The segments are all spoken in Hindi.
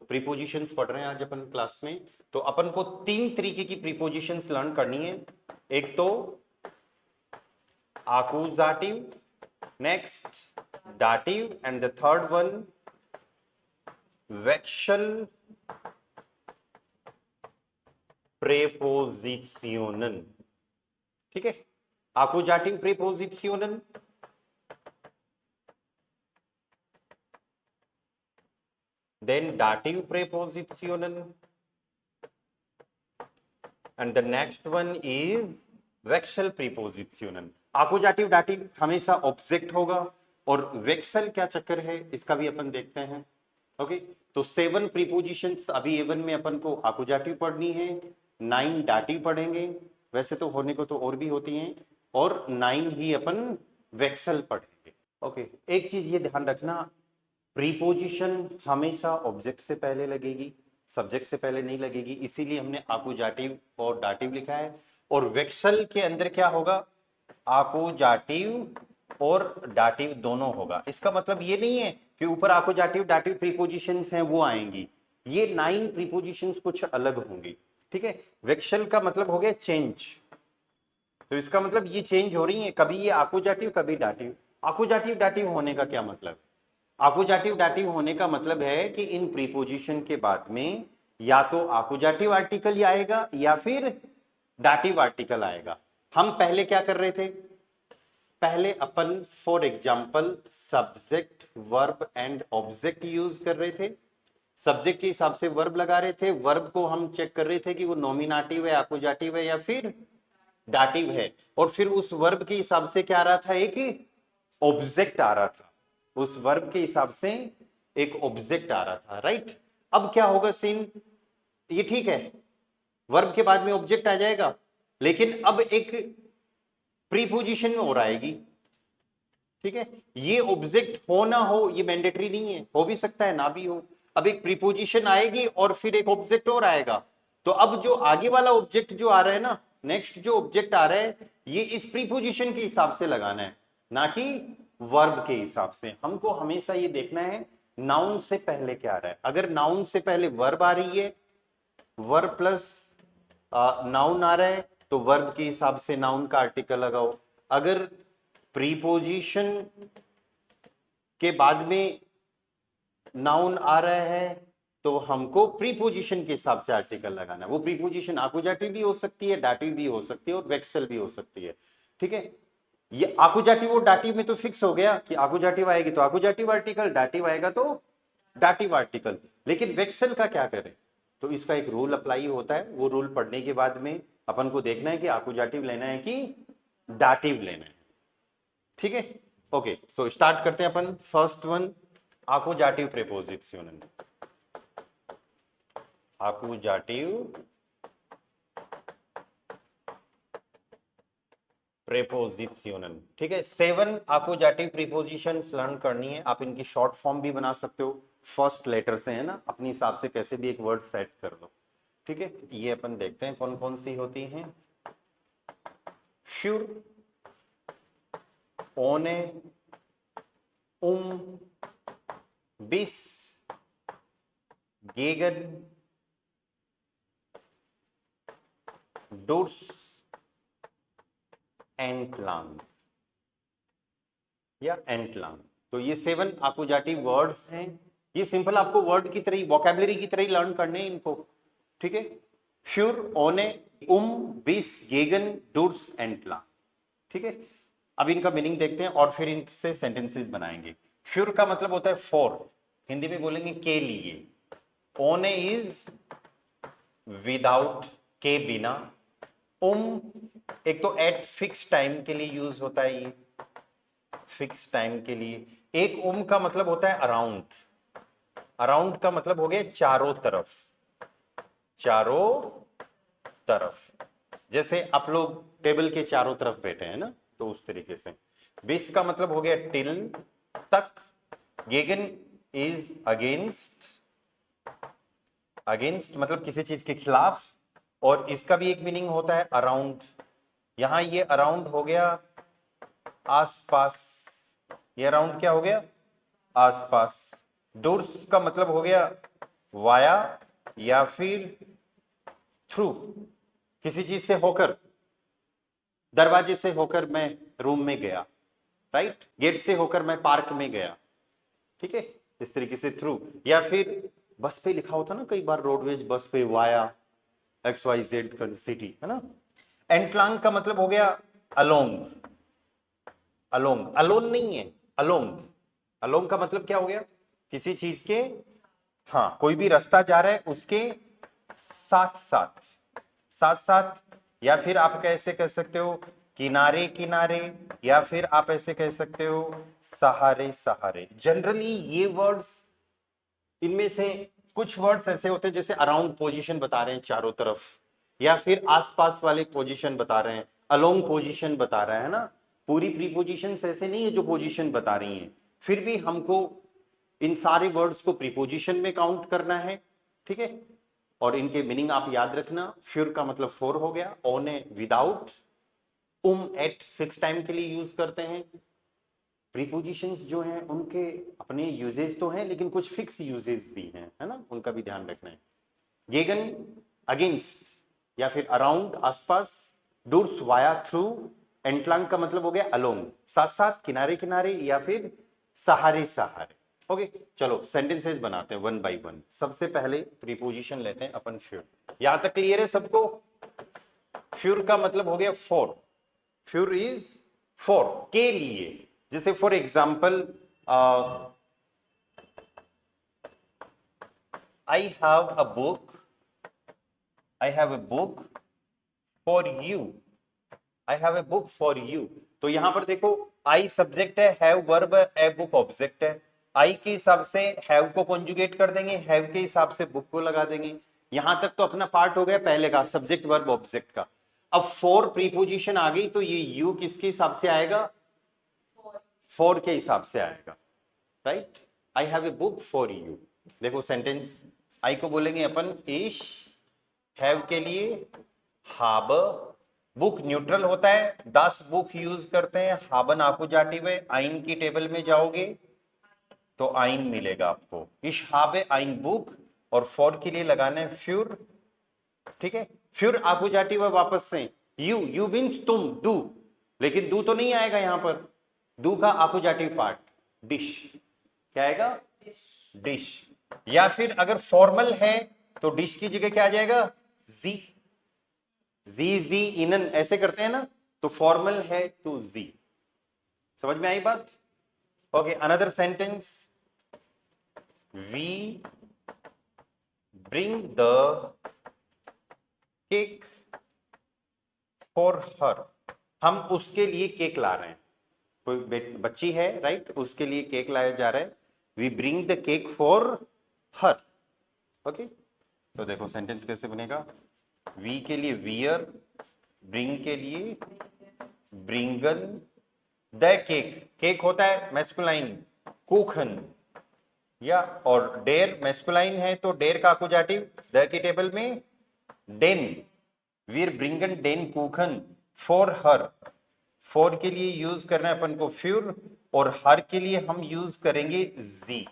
प्रीपोजिशंस पढ़ रहे हैं आज अपन क्लास में। तो अपन को 3 तरीके की प्रीपोजिशंस लर्न करनी है। एक तो आकुजाटिव, नेक्स्ट दाटिव, एंड द थर्ड वन वेक्शल प्रेपोजिशनन। ठीक है, आकुजाटिव प्रेपोजिशनन, then dative prepositionen, and the next one is vexel prepositionen। आकुजाटिव दाटिव हमेशा ऑब्जेक्ट होगा, और वेक्सल क्या चक्कर है इसका भी अपन देखते हैं। ओके, तो 7 प्रीपोजिशंस अभी A1 में अपन को आकुजाटिव पढ़नी है, 9 दाटिव पढ़ेंगे, वैसे तो होने को तो और भी होती हैं, और 9 ही अपन वेक्सल पढ़ेंगे। ओके, एक चीज ये ध्यान रखना, प्रीपोजिशन हमेशा ऑब्जेक्ट से पहले लगेगी, सब्जेक्ट से पहले नहीं लगेगी, इसीलिए हमने आकुजाटिव और दाटिव लिखा है। और वेक्सल के अंदर क्या होगा, आकुजाटिव और दाटिव दोनों होगा। इसका मतलब ये नहीं है कि ऊपर आकुजाटिव दाटिव प्रीपोजिशंस हैं वो आएंगी, ये 9 प्रीपोजिशंस कुछ अलग होंगी। ठीक है, वेक्सल का मतलब हो गया चेंज, तो इसका मतलब ये चेंज हो रही है, कभी ये आकुजाटिव कभी दाटिव। आकुजाटिव दाटिव होने का क्या मतलब, आकुजाटिव दाटिव होने का मतलब है कि इन प्रीपोजिशन के बाद में या तो आकुजाटिव आर्टिकल आएगा या फिर दाटिव आर्टिकल आएगा। हम पहले क्या कर रहे थे, पहले अपन for example subject verb and object use कर रहे थे, सब्जेक्ट के हिसाब से वर्ब लगा रहे थे, वर्ब को हम चेक कर रहे थे कि वो नॉमिनेटिव है, आकुजाटिव है या फिर दाटिव है, और फिर उस वर्ब के हिसाब से क्या आ रहा था, एक ऑब्जेक्ट आ रहा था, उस वर्ब के हिसाब से एक ऑब्जेक्ट आ रहा था। राइट, अब क्या होगा सीन, ये ठीक है वर्ब के बाद में ऑब्जेक्ट आ जाएगा, लेकिन अब एक प्रीपोजिशन और आएगी। ठीक है, ये ऑब्जेक्ट हो ना हो ये मैंडेटरी नहीं है, हो भी सकता है ना भी हो। अब एक प्रीपोजिशन आएगी और फिर एक ऑब्जेक्ट और आएगा, तो अब जो आगे वाला ऑब्जेक्ट जो आ रहा है ना, नेक्स्ट जो ऑब्जेक्ट आ रहा है, ये इस प्रीपोजिशन के हिसाब से लगाना है, ना कि वर्ब के हिसाब से। हमको हमेशा ये देखना है नाउन से पहले क्या आ रहा है। अगर नाउन से पहले वर्ब आ रही है, वर्ब प्लस नाउन आ रहा है, तो वर्ब के हिसाब से नाउन का आर्टिकल लगाओ। अगर प्रीपोजिशन के बाद में नाउन आ रहा है तो हमको प्रीपोजिशन के हिसाब से आर्टिकल लगाना है। वो प्रीपोजिशन आकुजाटिव भी हो सकती है, दाटिव भी हो सकती है, और वेक्सल भी हो सकती है। ठीक है, ये आकुजाटिव और दाटिव में तो फिक्स हो गया कि आकुजाटिव आएगी तो आकुजाटिव आर्टिकल, दाटिव आएगा तो दाटिव आर्टिकल। लेकिन वेक्सल का क्या करें, तो इसका एक रूल अप्लाई होता है, वो रूल पढ़ने के बाद में अपन को देखना है कि आकुजाटिव लेना है कि दाटिव लेना है। ठीक है, ओके, सो स्टार्ट करते हैं अपन। फर्स्ट वन, आकुजाटिव प्रीपोजिशन। आकुजाटिव प्रीपोजिशन। ठीक है, 7 आकुजाटिव प्रीपोजिशंस लर्न करनी है। आप इनकी शॉर्ट फॉर्म भी बना सकते हो, फर्स्ट लेटर से, है ना, अपने हिसाब से कैसे भी एक वर्ड सेट कर लो। ठीक है, ये अपन देखते हैं कौन कौन सी होती हैं। श्योर, ओने, बिस, गेगन, डोर्स, एंटलांग या एंटलांग। तो ये 7 आकुजाटिव वर्ड्स हैं। ये सिंपल आपको वर्ड की तरह, वोकैबुलरी की तरह लर्न करने हैं इनको। ठीक है, फ्यूर, ओने, बिस, गेगन, डोर्स, एंटलांग। ठीक है, अब इनका मीनिंग देखते हैं और फिर इनसे सेंटेंसेस बनाएंगे। फ्यूर का मतलब होता है फॉर, हिंदी में बोलेंगे के लिए। ओने इज विदाउट, के बिना। एक तो एट फिक्स टाइम के लिए यूज होता है, ये फिक्स टाइम के लिए। एक का मतलब होता है अराउंड, अराउंड का मतलब हो गया चारों तरफ, चारों तरफ। जैसे आप लोग टेबल के चारों तरफ बैठे हैं ना, तो उस तरीके से। बिस का मतलब हो गया टिल, तक। गेगन इज अगेंस्ट, अगेंस्ट मतलब किसी चीज के खिलाफ, और इसका भी एक मीनिंग होता है अराउंड। यहां ये अराउंड हो गया आसपास, ये अराउंड क्या हो गया, आसपास। डोर्स का मतलब हो गया वाया या फिर थ्रू, किसी चीज से होकर, दरवाजे से होकर मैं रूम में गया, राइट, गेट से होकर मैं पार्क में गया, ठीक है, इस तरीके से थ्रू। या फिर बस पे लिखा होता ना कई बार, रोडवेज बस पे वाया XYZ सिटी, है ना। एंटलांग का मतलब हो गया अलोंग, अलोंग, अलोन नहीं है, अलोंग। अलोंग का मतलब क्या हो गया, किसी चीज के, हाँ, कोई भी रास्ता जा रहा है उसके साथ साथ, साथ साथ। या फिर आप कैसे कह सकते हो, किनारे किनारे, या फिर आप ऐसे कह सकते हो सहारे सहारे। जनरली ये वर्ड्स, इनमें से कुछ वर्ड्स ऐसे होते हैं जैसे अराउंड पोजीशन बता रहे हैं चारों तरफ, या फिर आसपास वाले पोजीशन बता रहे हैं, अलोंग पोजीशन बता रहा है ना। पूरी प्रीपोजिशंस ऐसे नहीं है जो पोजीशन बता रही हैं, फिर भी हमको इन सारे वर्ड्स को प्रीपोजिशन में काउंट करना है, ठीक है। और इनके मीनिंग आप याद रखना, फ्यूर का मतलब फोर हो गया, ओने विदाउट, एट फिक्स टाइम के लिए यूज करते हैं। प्रीपोजिशंस जो हैं उनके अपने यूजेस तो हैं, लेकिन कुछ फिक्स यूजेस भी हैं, है ना, उनका भी ध्यान रखना है। गेगन अगेंस्ट या फिर अराउंड आसपास, डूर्स वाया थ्रू, एंटलांग का मतलब हो गया अलोंग साथ साथ, किनारे किनारे, या फिर सहारे सहारे। ओके, चलो सेंटेंसेस बनाते हैं वन बाय वन। सबसे पहले प्रीपोजिशन लेते हैं अपन फ्यूर। यहां तक क्लियर है सबको? फ्यूर का मतलब हो गया फॉर, फ्यूर इज फॉर, के लिए। जैसे for example, I have a book, I have a book for you, I have a book for you. तो यहां पर देखो, आई सब्जेक्ट है, हैव वर्ब है, ए बुक ऑब्जेक्ट है। आई के हिसाब से हैव को कॉन्जुगेट कर देंगे, हैव के हिसाब से बुक को लगा देंगे। यहां तक तो अपना पार्ट हो गया पहले का, सब्जेक्ट वर्ब ऑब्जेक्ट का। अब फॉर प्रीपोजिशन आ गई, तो ये यू किसके हिसाब से आएगा? फॉर के हिसाब से आएगा, right. I have a book for you. देखो सेंटेंस, आई को बोलेंगे अपन इश, हैव के लिए हाब, बुक न्यूट्रल होता है, दास बुक यूज करते हैं, हाबन आकुजाटिव है, आइन की टेबल में जाओगे तो आइन मिलेगा आपको, इश हाबे आइन बुक। और फॉर के लिए लगाना है फ्यूर, ठीक है। फ्यूर आकुजाटिव है वापस से, यू मीन्स तुम, डू, लेकिन डू तो नहीं आएगा यहां पर, डू का आकुजाटिव पार्ट डिश, क्या आएगा? डिश। या फिर अगर फॉर्मल है तो डिश की जगह क्या आ जाएगा? जी, जी जी इनन ऐसे करते हैं ना, तो फॉर्मल है तो जी। समझ में आई बात? Okay, another sentence, we bring the cake for her, हम उसके लिए केक ला रहे हैं। कोई बच्ची है, राइट, उसके लिए केक लाया जा रहा है, we bring the cake for her. Okay, तो देखो सेंटेंस कैसे बनेगा, वी के लिए वियर, ब्रिंग के लिए ब्रिंगन, द केक, केक होता है मैस्कुलाइन, कुखन, या और डेर मैस्कुलाइन है तो डेर का अकुजाटिव द की टेबल में डेन, वीर ब्रिंगन डेन कुखन फॉर हर। फॉर के लिए यूज करना है अपन को फ्यूर, और हर के लिए हम यूज करेंगे जी,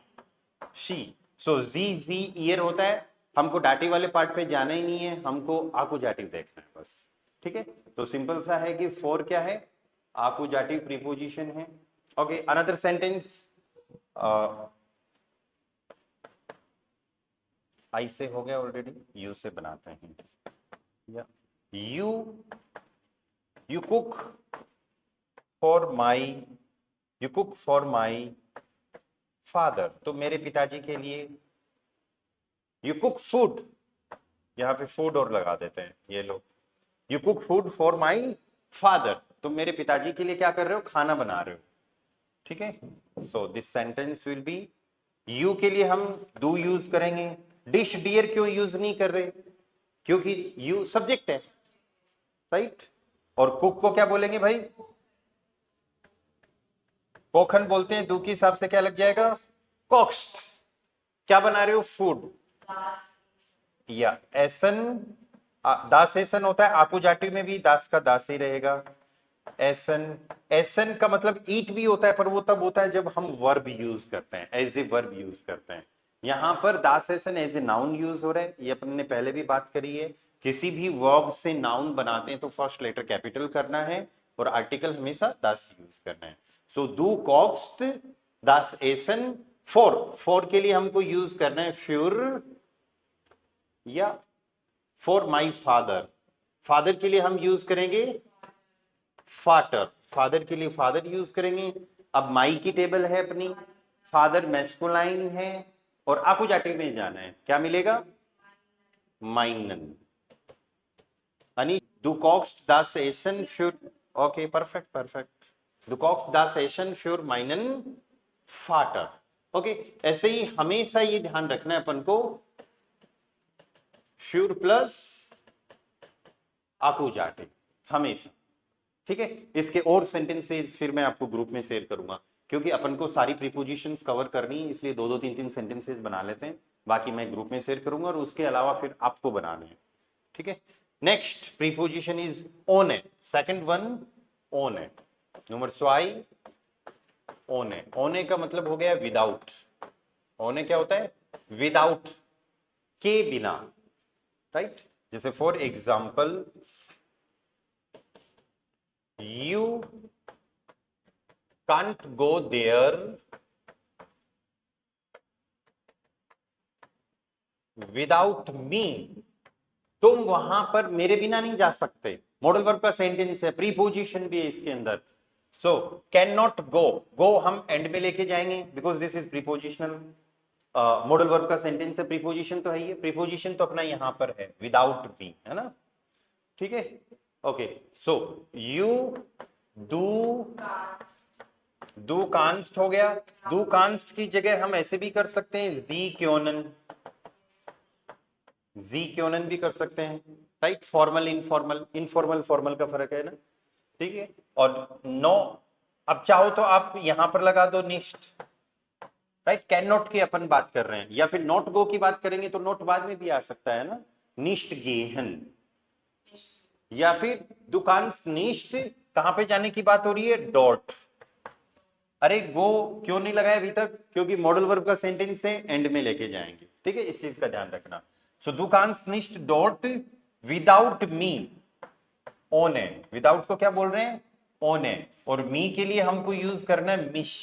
she. So ji ji year होता है, हमको डाटिव वाले पार्ट पे जाना ही नहीं है, हमको आकुजाटिव देखना है बस, ठीक है। तो सिंपल सा है कि फॉर क्या है? आकुजाटिव प्रीपोजिशन है। ओके, अनदर सेंटेंस, आई से हो गया ऑलरेडी, यू से बनाते हैं। या you, you cook for my, you cook for my father, तो मेरे पिताजी के लिए। यू कुक फूड, यहाँ पे फूड और लगा देते हैं ये लोग, you cook food for my father, तो मेरे पिताजी के लिए क्या कर रहे हो? खाना बना रहे हो, ठीक है। So this sentence will be, you के लिए हम डू यूज करेंगे। डिश डियर क्यों यूज नहीं कर रहे? क्योंकि यू सब्जेक्ट है, राइट। और कुक को क्या बोलेंगे भाई? कोखन बोलते हैं, दू के हिसाब से क्या लग जाएगा? कॉक्स्ट, क्या बना रहे हो? फूड। या एसन, दास एसन होता है, आकुजाटिव में भी दास का दास ही रहेगा। एसन, एसन का मतलब ईट भी होता है, पर वो तब होता है जब हम वर्ब यूज करते हैं, एज ए वर्ब यूज करते हैं। यहां पर दास एसन एज ए नाउन यूज हो रहा है, ये अपन ने पहले भी बात करी है। किसी भी वर्ब से नाउन बनाते हैं तो फर्स्ट लेटर कैपिटल करना है और आर्टिकल हमेशा दास यूज करना है। सो दू कॉक्स्ट दास एसन फॉर, फॉर के लिए हमको यूज करना है फ्यूर या फॉर माई फादर, फादर के लिए हम यूज करेंगे फाटर, फादर के लिए फादर यूज करेंगे। अब माई की टेबल है अपनी, फादर मैस्कुलाइन है और आकुजाटिव में जाना है, क्या मिलेगा माइनन। यानी du kochst das Essen für, okay, perfekt, perfekt. Du kochst das Essen für meinen Vater. Okay ऐसे ही हमेशा ये ध्यान रखना है अपन को, फ्यूर प्लस आकुजाटिव हमेशा, ठीक है। इसके और सेंटेंसेस फिर मैं आपको ग्रुप में शेयर करूंगा, क्योंकि अपन को सारी प्रीपोजिशंस कवर करनी है, इसलिए दो दो तीन तीन सेंटेंसेस बना लेते हैं, बाकी मैं ग्रुप में शेयर करूंगा और उसके अलावा फिर आपको बनाने हैं, ठीक है। Next preposition is one, second one one, number 2 ओने। ओने का मतलब हो गया विदाउट, ओने क्या होता है विदाउट, के बिना, राइट। जैसे for example you can't go there without me, तुम वहां पर मेरे बिना नहीं जा सकते। मॉडल वर्ब का सेंटेंस है, प्रीपोजिशन भी है इसके अंदर। सो कैन नॉट गो, गो हम एंड में लेके जाएंगे because this is prepositional. Modal verb का सेंटेंस है, प्रीपोजिशन तो है ही, प्रीपोजिशन तो अपना यहां पर है विदाउट मी, है ना, ठीक है। ओके सो यू दू कांस्ट हो गया, दू कांस्ट की जगह हम ऐसे भी कर सकते हैं जी क्योनन, जी क्योनन भी कर सकते हैं, right. Formal informal, informal formal का फर्क है ना, ठीक है। और नो, अब चाहो तो आप यहां पर लगा दो निष्ट, राइट। कैन नॉट की अपन बात कर रहे हैं, या फिर नॉट गो की बात करेंगे तो नॉट बाद में भी आ सकता है ना, निष्ट गेहन, या फिर दुकान निष्ठ, कहां पे जाने की बात हो रही है डॉट। अरे गो क्यों नहीं लगाया अभी तक, क्योंकि मॉडल वर्ब का सेंटेंस है, एंड में लेके जाएंगे, ठीक है, इस चीज का ध्यान रखना। सो दुकान निष्ठ डॉट विदाउट मी ओने, विदाउट को क्या बोल रहे हैं ओने, और मी के लिए हमको यूज करना है मिश,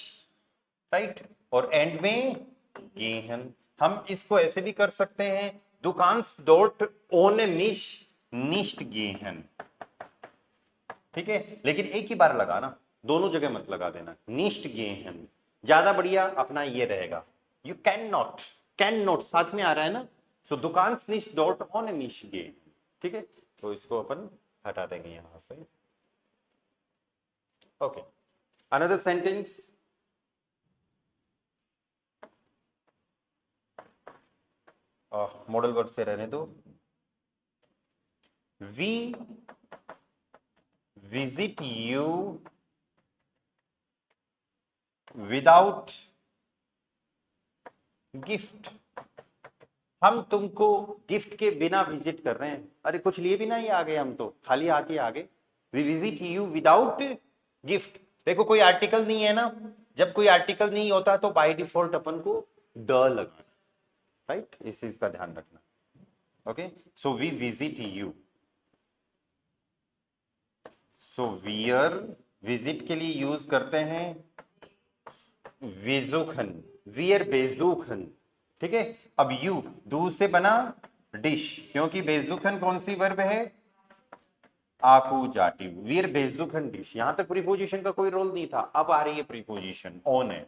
राइट, और एंड में गेहन। हम इसको ऐसे भी कर सकते हैं दुकान डॉट ओने मिश निष्ठ गेहन, ठीक है, लेकिन एक ही बार लगाना, दोनों जगह मत लगा देना, निष्ठ गेहन ज्यादा बढ़िया अपना ये रहेगा। यू कैन नॉट साथ में आ रहा है ना, सो दुकान निष्ठ डॉट ऑन निष्ठ गेहन, ठीक है, तो इसको अपन हटा देंगे यहां से। Okay another sentence, model word से रहने दो। We visit you without gift, हम तुमको गिफ्ट के बिना विजिट कर रहे हैं। अरे कुछ लिए बिना ही आ गए, हम तो खाली हाथ ही आ गए। We visit you without gift, देखो कोई आर्टिकल नहीं है ना, जब कोई आर्टिकल नहीं होता तो बाय डिफॉल्ट अपन को द लगाना, राइट, इस चीज का ध्यान रखना। Okay so we visit you, so वियर विजिट के लिए यूज करते हैं वेजुखन, वियर बेजुखन, ठीक है। अब यू दू से बना डिश, क्योंकि बेजुखन कौन सी वर्ब है आकुजाटिव, वियर बेजुखन डिश, यहां तक प्रीपोजिशन का कोई रोल नहीं था, अब आ रही है प्रीपोजिशन ओने,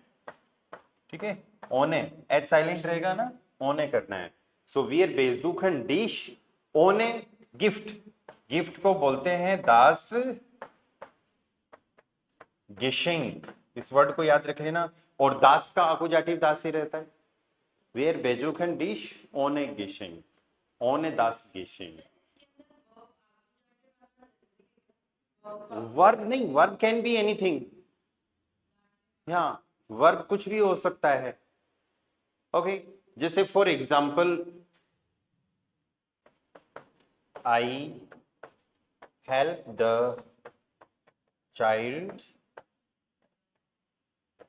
ठीक है, ओने एच साइलेंट रहेगा ना, ओने करना है। सो वियर बेजुखन डिश ओने गिफ्ट, गिफ्ट को बोलते हैं दास गेशिंग, इस वर्ड को याद रख लेना, और दास का आकुजाटिव दास ही रहता है। वेयर बेजुखन डिश ओने गेशिंग, ओने दास गेशिंग, वर्ब नहीं, वर्ब कैन बी एनीथिंग, हाँ वर्ब कुछ भी हो सकता है। ओके जैसे for example I help the child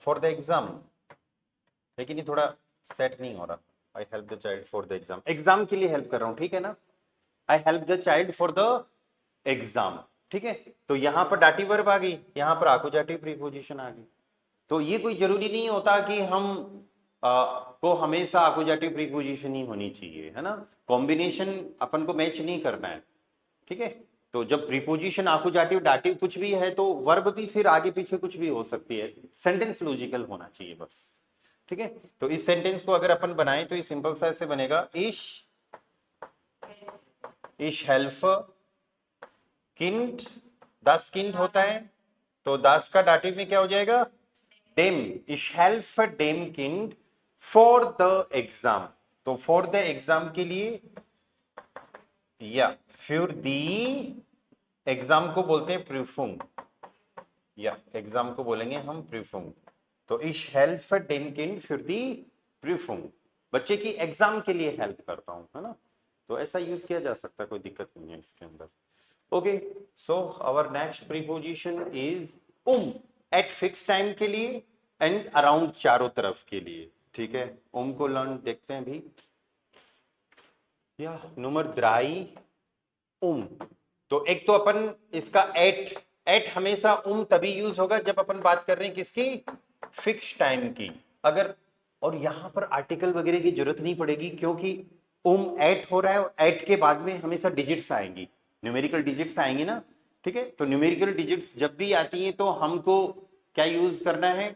for the exam, लेकिन ये थोड़ा सेट नहीं हो रहा। I help the child for the exam, exam के लिए हेल्प कर रहा हूं, ठीक है ना। I help the child for the exam, ठीक है। तो यहां पर डाटिव वर्ब आ गई, यहां पर आकुजाटिव प्रीपोजिशन आ गई। तो ये कोई जरूरी नहीं होता कि हम को हमेशा आकुजाटिव प्रीपोजिशन ही होनी चाहिए, है ना। कॉम्बिनेशन अपन को मैच नहीं करना है, ठीक है। तो जब प्रीपोजिशन आकुजाटिव डाटिव कुछ भी है तो वर्ब भी फिर आगे पीछे कुछ भी हो सकती है, सेंटेंस लॉजिकल होना चाहिए बस, ठीक है। तो इस सेंटेंस को अगर अपन बनाएं तो ये सिंपल सा ऐसे बनेगा, इश हेल्फ किंड, दस किंड होता है तो दस का डाटिव में क्या हो जाएगा, डेम, इश हेल्फ डेम किंड फॉर द एग्जाम। तो फॉर द एग्जाम के लिए, या फिर दी एग्जाम को बोलते हैं प्रीफुंग, या एग्जाम को बोलेंगे हम प्रीफुंग। तो इश हेल्प डेम किंड फिर दी प्रीफुंग, बच्चे की एग्जाम के लिए हेल्प करता हूं, है ना। तो ऐसा यूज किया जा सकता है, कोई दिक्कत नहीं है इसके अंदर। Okay, so our next preposition is at fix time के लिए एंड अराउंड, चारों तरफ के लिए, ठीक है। को लर्न देखते हैं भी, या नंबर द्राई तो एक तो अपन इसका एट हमेशा तभी यूज होगा जब अपन बात कर रहे हैं किसकी, फिक्स टाइम की। अगर, और यहां पर आर्टिकल वगैरह की जरूरत नहीं पड़ेगी क्योंकि एट हो रहा है और एट के बाद में हमेशा डिजिट्स आएंगी, न्यूमेरिकल डिजिट्स आएंगी ना, ठीक है। तो न्यूमेरिकल डिजिट्स जब भी आती हैं तो हमको क्या यूज करना है,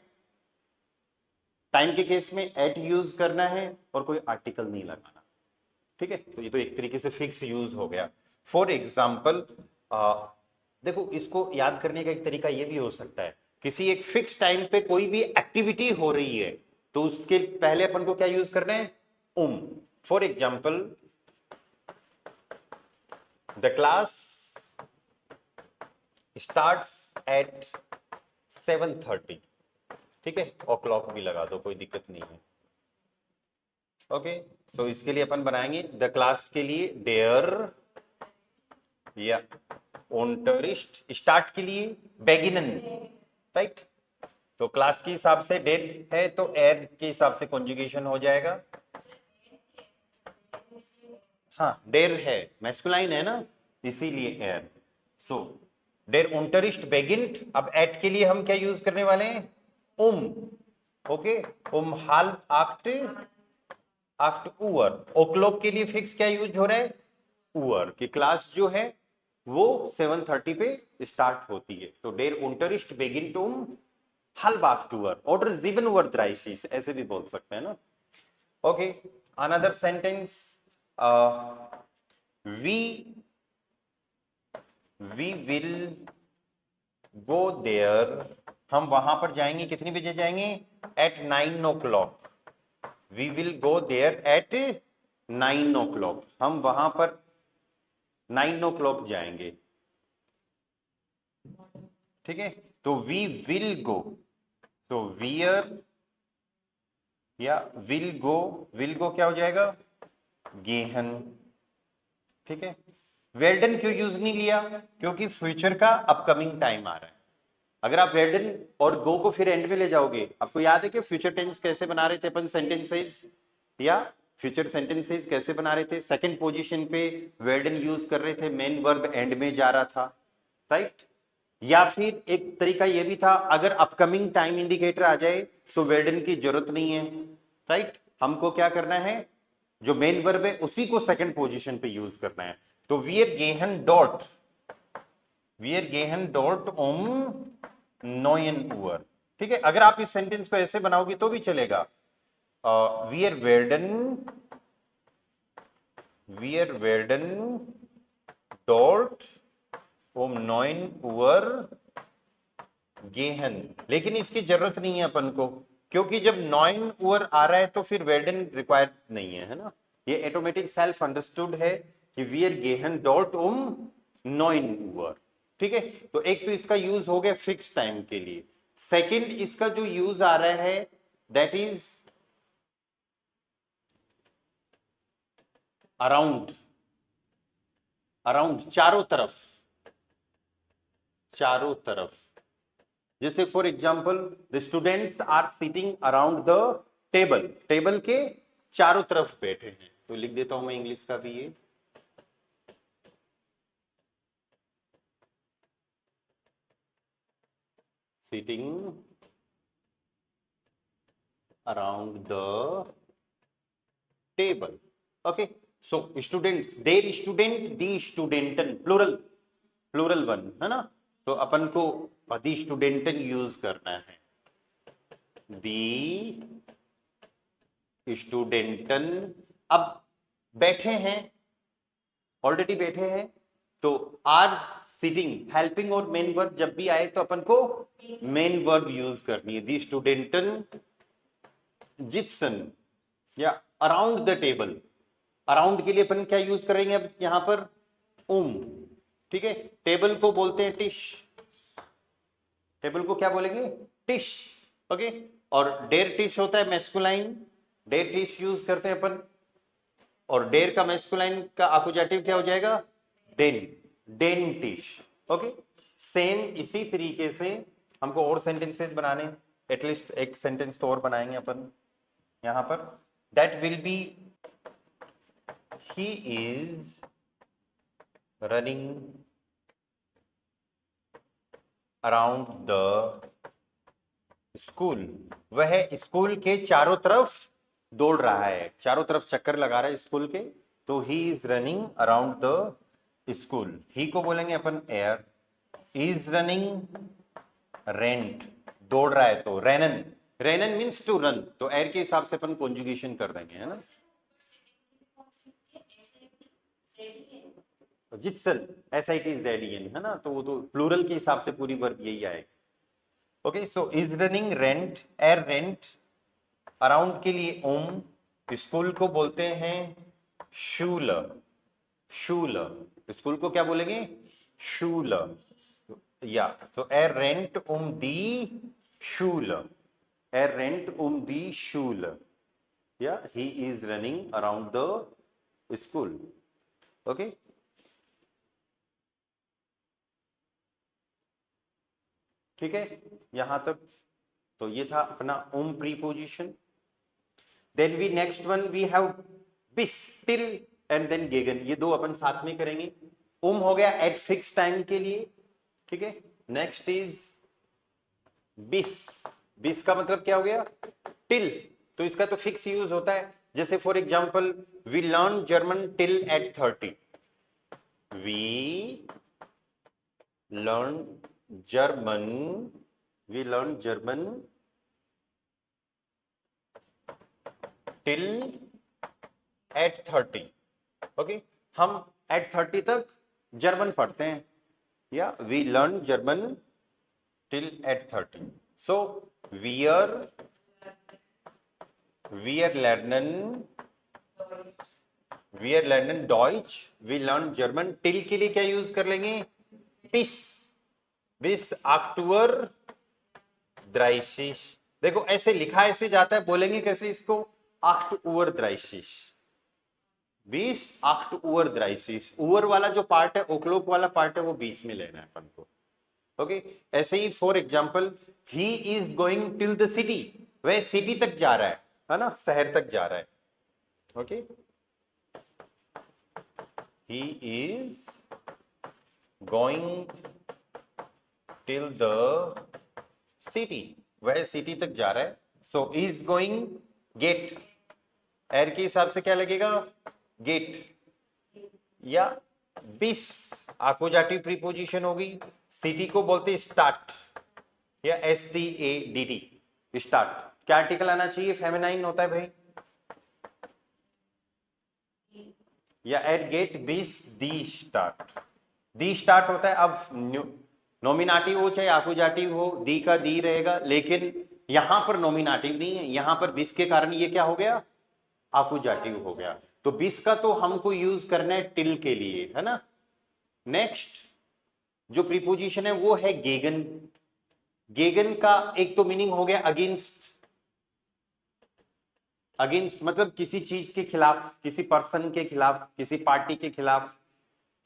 टाइम के केस में एट यूज करना है और कोई आर्टिकल नहीं लगाना, ठीक है। तो ये तो एक तरीके से फिक्स यूज हो गया। फॉर एग्जाम्पल, देखो इसको याद करने का एक तरीका ये भी हो सकता है, किसी एक फिक्स टाइम पे कोई भी एक्टिविटी हो रही है तो उसके पहले अपन को क्या यूज करना है, for example the class starts at 7:30, ठीक है, और क्लॉक भी लगा दो, कोई दिक्कत नहीं है। ओके, सो इसके लिए अपन बनाएंगे द क्लास के लिए डेयर, या ओंटरिस्ट, स्टार्ट के लिए बेगिनन, राइट। तो क्लास के हिसाब से डेट है तो एर के हिसाब से कॉन्जुगेशन हो जाएगा, हाँ डेर है मैस्कुलाइन है ना, इसीलिए एर। सो डेर ओंटरिस्ट बेगिन्ड, अब एट के लिए हम क्या यूज करने वाले हैं, ओके, हाल आक्ट आक्ट उअर। ओक्लॉक के लिए फिक्स क्या यूज हो रहा है, उअर की क्लास जो है वो 7:30 पे स्टार्ट होती है। तो डेर उंटरिस्ट बेगिन टूम halbach tour oder 7:30, ऐसे भी बोल सकते हैं ना। Okay, another sentence, we will go there, हम वहां पर जाएंगे, कितनी बजे जाएंगे, at 9 o'clock। We will go there at 9 o'clock, हम वहां पर 9 o'clock जाएंगे, ठीक है। तो वी विल गो, सो वियर या विल गो क्या हो जाएगा, गेहन, ठीक है। वेल्डन क्यों यूज नहीं लिया, क्योंकि फ्यूचर का अपकमिंग टाइम आ रहा है। अगर आप वेल्डन और गो को फिर एंड में ले जाओगे, आपको याद है कि फ्यूचर टेंस कैसे बना रहे थे अपन सेंटेंसेस, या फ्यूचर सेंटेंसेस कैसे बना रहे थे, सेकंड पोजीशन पे वेल्डन यूज कर रहे थे, मेन वर्ब एंड में जा रहा था, राइट। या फिर एक तरीका यह भी था, अगर अपकमिंग टाइम इंडिकेटर आ जाए तो वेल्डन की जरूरत नहीं है, राइट। हमको क्या करना है, जो मेन वर्ब है उसी को सेकंड पोजीशन पे यूज करना है। तो वियर गेहन डॉट नोयन उअर, ठीक है। अगर आप इस सेंटेंस को ऐसे बनाओगे तो भी चलेगा, वियर वेर्डन डॉट नोयन उअर गेहन, लेकिन इसकी जरूरत नहीं है अपन को, क्योंकि जब 9 उअर आ रहा है तो फिर वेर्डन रिक्वायर्ड नहीं है ना। ये ऑटोमेटिक सेल्फ अंडरस्टूड है कि वियर गेहन डॉट 9 उअर, ठीक है। तो एक तो इसका यूज हो गया फिक्स टाइम के लिए, सेकंड इसका जो यूज आ रहा है दैट इज अराउंड, चारों तरफ। जैसे for example the students are sitting around the table, table के चारों तरफ बैठे हैं। तो लिख देता हूं मैं इंग्लिश का भी ये, sitting around the table. Okay, so students, देर स्टूडेंट, दी स्टूडेंटन, प्लूरल, प्लूरल वन है ना, तो अपन को दी स्टूडेंटन यूज करना है, दी स्टूडेंटन। अब बैठे हैं, ऑलरेडी बैठे हैं, तो आर सिटिंग हेल्पिंग और मेन वर्ब जब भी आए तो अपन को मेन वर्ब यूज करनी है, दी स्टूडेंटन जित्सन, या अराउंड द टेबल। अराउंड के लिए अपन क्या यूज करेंगे अब यहां पर, ठीक है। टेबल को बोलते हैं टिश, टेबल को क्या बोलेंगे, टिश। ओके, और डेर टिश होता है मैस्कुलाइन, डेर टिश यूज करते हैं अपन, और डेर का मैस्कुलाइन का आकुजाटिव क्या हो जाएगा, डेन, डेन टिश। ओके, सेम इसी तरीके से हमको और सेंटेंसेस बनाने, एटलीस्ट एक सेंटेंस तो और बनाएंगे अपन यहां पर, that will be he is running around the school, वह स्कूल के चारों तरफ दौड़ रहा है, चारों तरफ चक्कर लगा रहा है स्कूल के, तो he is running around the school. He को बोलेंगे अपन एयर, इज रनिंग रेंट, दौड़ रहा है तो रेनन, रेनन मीन्स टू रन, तो एयर के हिसाब से अपन कॉन्जुगेशन कर देंगे, है ना। जित्सन, SITZEN है ना, तो वो तो प्लूरल के हिसाब से पूरी वर्ब यही आएगी। Okay, so is running rent, air rent, around के लिए स्कूल को बोलते हैं शूल, शूल, स्कूल को क्या बोलेंगे, शूल, या तो एयर रेंट दी शूल, एयर रेंट दी शूल, या he is running around the school. Okay, ठीक है यहां तक, तो ये था अपना preposition. Then we next one we have बिस, टिल एंड देन गेगन, ये दो अपन साथ में करेंगे। हो गया एट फिक्स टाइम के लिए, ठीक है। नेक्स्ट इज बिस, बिस का मतलब क्या हो गया, टिल, तो इसका तो फिक्स यूज होता है, जैसे for example we learn German till eight 30, we learn German, we learn German till eight 30। Okay, हम एट 30 तक जर्मन पढ़ते हैं, या we learn German till eight 30। So वीयर, वीयर लर्नन, वीयर लर्नन डॉइच, वी लर्न जर्मन, टिल के लिए क्या यूज कर लेंगे, बिस, बिस अक्टूबर द्राइशिश। देखो ऐसे लिखा ऐसे जाता है, बोलेंगे कैसे इसको, अक्टूबर द्राइशिश, 20 अक्टूबर द्राइशिश, उवर वाला जो पार्ट है, ओक्लोक वाला पार्ट है, वो बीच में लेना है अपन को। ओके, ऐसे ही for example he is going till the city, वह सिटी तक जा रहा है ना, शहर तक जा रहा है। Okay, he is going till the city, वह सिटी तक जा रहा है। सो इज गोइंग, गेट, एयर के हिसाब से क्या लगेगा, गेट, या बिस आकुजाटिव प्रीपोजिशन होगी, सिटी को बोलते स्टार्ट, या START, स्टार्ट। क्या आर्टिकल आना चाहिए, फेमिनाइन होता है भाई, या एट गेट बिस दी स्टार्ट, दी स्टार्ट होता है। अब नॉमिनाटिव हो चाहे आकुजाटिव हो, दी का दी रहेगा, लेकिन यहां पर नॉमिनाटिव नहीं है, यहां पर बिस के कारण ये क्या हो गया, आकुजाटिव हो गया। तो बिस का तो हमको यूज करना है टिल के लिए, है ना। नेक्स्ट जो प्रीपोजिशन है वो है गेगन, गेगन का एक तो मीनिंग हो गया अगेंस्ट, अगेंस्ट मतलब किसी चीज के खिलाफ, किसी पर्सन के खिलाफ, किसी पार्टी के खिलाफ,